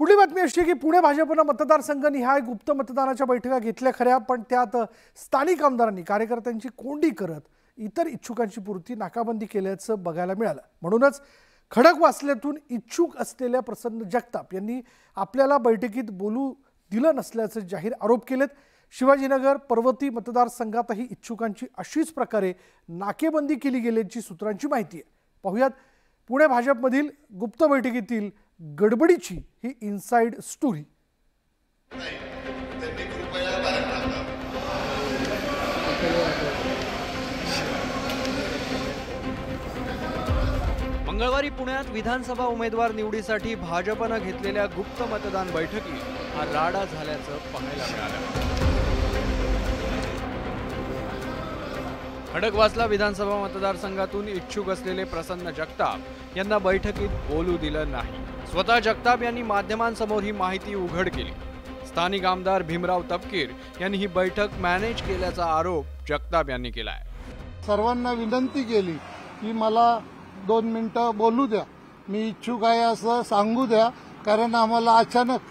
पुढली बातमी अशी की पुणे भाजपनं मतदारसंघ निहाय गुप्त मतदानाच्या बैठका घेतल्या खऱ्या, पण त्यात स्थानिक आमदारांनी कार्यकर्त्यांची कोंडी करत इतर इच्छुकांची पूर्ती नाकाबंदी केल्याचं बघायला मिळालं। म्हणूनच खडकवासल्यातून इच्छुक असलेल्या प्रसन्न जगताप यांनी आपल्याला बैठकीत बोलू दिलं नसल्याचे जाहीर आरोप केलेत। शिवाजीनगर पर्वती मतदारसंघातही इच्छुकांची अशीच प्रकारे नाकेबंदी केली गेल्याची सूत्रांची माहिती आहे। पाहुयात पुणे भाजपमधील गुप्त बैठकीतील गडबडीची ही इनसाइड स्टोरी। मंगळवारी पुण्यात विधानसभा उमेदवार निवडीसाठी भाजपने घेतलेल्या गुप्त मतदान बैठकीत हा राडा झाल्याचं पाहायला मिळालं। खडकवासला विधानसभा मतदारसंघातून इच्छुक असलेले प्रसन्न जगताप यांना बैठकीत बोलू दिलं नाही। स्वतः जगताप यांनी माध्यमांसमोर ही माहिती उघड केली। स्थानिक आमदार भीमराव तपकीर यांनी ही बैठक मॅनेज केल्याचा आरोप जगताप यांनी केला आहे। सर्वांना विनंती केली की मला 2 मिनिटं बोलू द्या, मी इच्छुक आहे असं सांगू द्या, कारण आम्हाला अचानक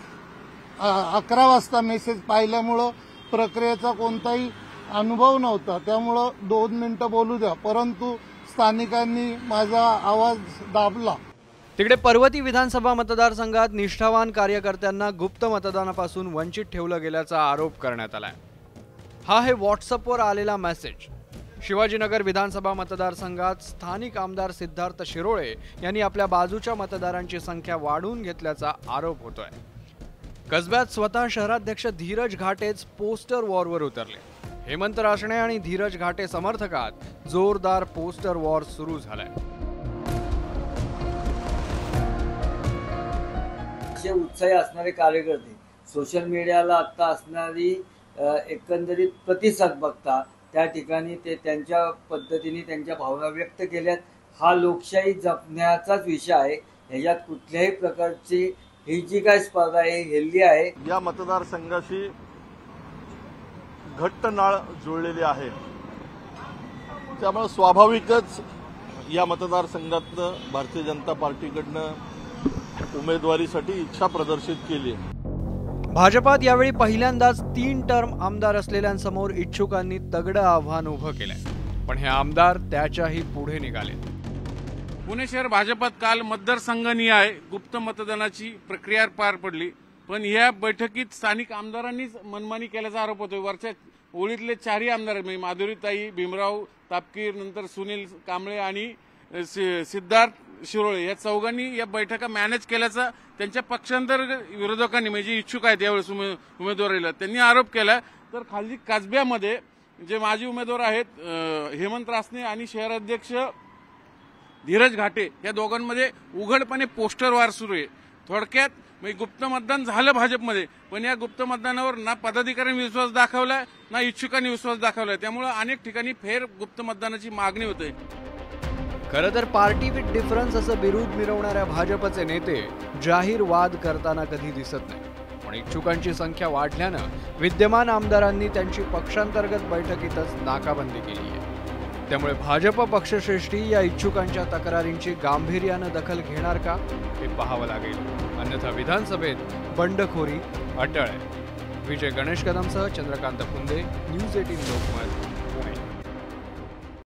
11 वाजता मेसेज पाहिल्यामुळं प्रक्रियेचा कोणताही अनुभव नव्हता, त्यामुळं 2 मिनिटं बोलू द्या, परंतु स्थानिकांनी माझा आवाज दाबला। तिकडे पर्वती विधानसभा मतदारसंघात निष्ठावान कार्यकर्त्यांना गुप्त मतदानापासून वंचित ठेवलं गेल्याचा आरोप करण्यात आलाय। हा आहे व्हॉट्सअपवर आलेला मेसेज। शिवाजीनगर विधानसभा मतदारसंघात स्थानिक आमदार सिद्धार्थ शिरोळे यांनी आपल्या बाजूच्या मतदारांची संख्या वाढवून घेतल्याचा आरोप होतोय। कसब्यात स्वतः शहराध्यक्ष धीरज घाटेच पोस्टर वॉरवर उतरले। हेमंत रासणे आणि धीरज घाटे समर्थकात जोरदार पोस्टर वॉर सुरू झालाय। उत्साही असणारे कार्यकर्ते सोशल मीडियाला आता असणारी एकंदरीत प्रतिसाद बघता त्या ठिकाणी ते त्यांच्या पद्धतीने त्यांच्या भावना व्यक्त केल्यात। हा लोकशाही जपण्याचाच विषय आहे, ह्याच्यात कुठल्याही प्रकारची ही जी काय स्पर्धा आहे हेल्दी आहे। या मतदारसंघाशी घट्ट नाळ जुळलेली आहे, त्यामुळे स्वाभाविकच या मतदारसंघातनं भारतीय जनता पार्टीकडनं उमेदवारीसाठी इच्छा प्रदर्शित केली आहे। भाजपात यावेळी पहिल्यांदाच 3 टर्म आमदार असलेल्यांसमोर इच्छुकांनी तगडं आव्हान उभं केलंय, पण हे आमदार त्याच्याही पुढे निघाले। पुणे शहर भाजपात काल मतदारसंघनिहाय गुप्त मतदानाची प्रक्रिया पार पडली, पण या बैठकीत स्थानिक आमदारांनीच मनमानी केल्याचा आरोप होतोय। वरच्या ओळीतले 4ही आमदार म्हणजे माधुरीताई, भीमराव तापकीर, नंतर सुनील कांबळे आणि सिद्धार्थ शिरोळे या चौघांनी या बैठका मॅनेज केल्याचा त्यांच्या पक्षांतर विरोधकांनी म्हणजे इच्छुक आहेत यावेळेस उमेदवारीला त्यांनी आरोप केला। तर खाली कसब्यामध्ये जे माजी उमेदवार आहेत हेमंत रासणे आणि शहराध्यक्ष धीरज घाटे या दोघांमध्ये उघडपणे पोस्टर वार सुरू आहे। थोडक्यात म्हणजे गुप्त मतदान झालं भाजपमध्ये, पण या गुप्त मतदानावर ना पदाधिकाऱ्यांनी विश्वास दाखवलाय ना इच्छुकांनी विश्वास दाखवलाय, त्यामुळे अनेक ठिकाणी फेर गुप्त मतदानाची मागणी होते। खरं तर पार्टी विथ डिफरन्स असं बिरुद मिरवणाऱ्या भाजपचे नेते जाहीर वाद करताना कधी दिसत नाही, पण इच्छुकांची संख्या वाढल्यानं विद्यमान आमदारांनी त्यांची पक्षांतर्गत बैठकीतच नाकाबंदी केली आहे। त्यामुळे भाजप पक्षश्रेष्ठी या इच्छुकांच्या तक्रारींची गांभीर्यानं दखल घेणार का हे पाहावं लागेल, अन्यथा विधानसभेत बंडखोरी अटळ आहे। विजय गणेश कदमसह चंद्रकांत फुंदे, न्यूज 18 लोकमत।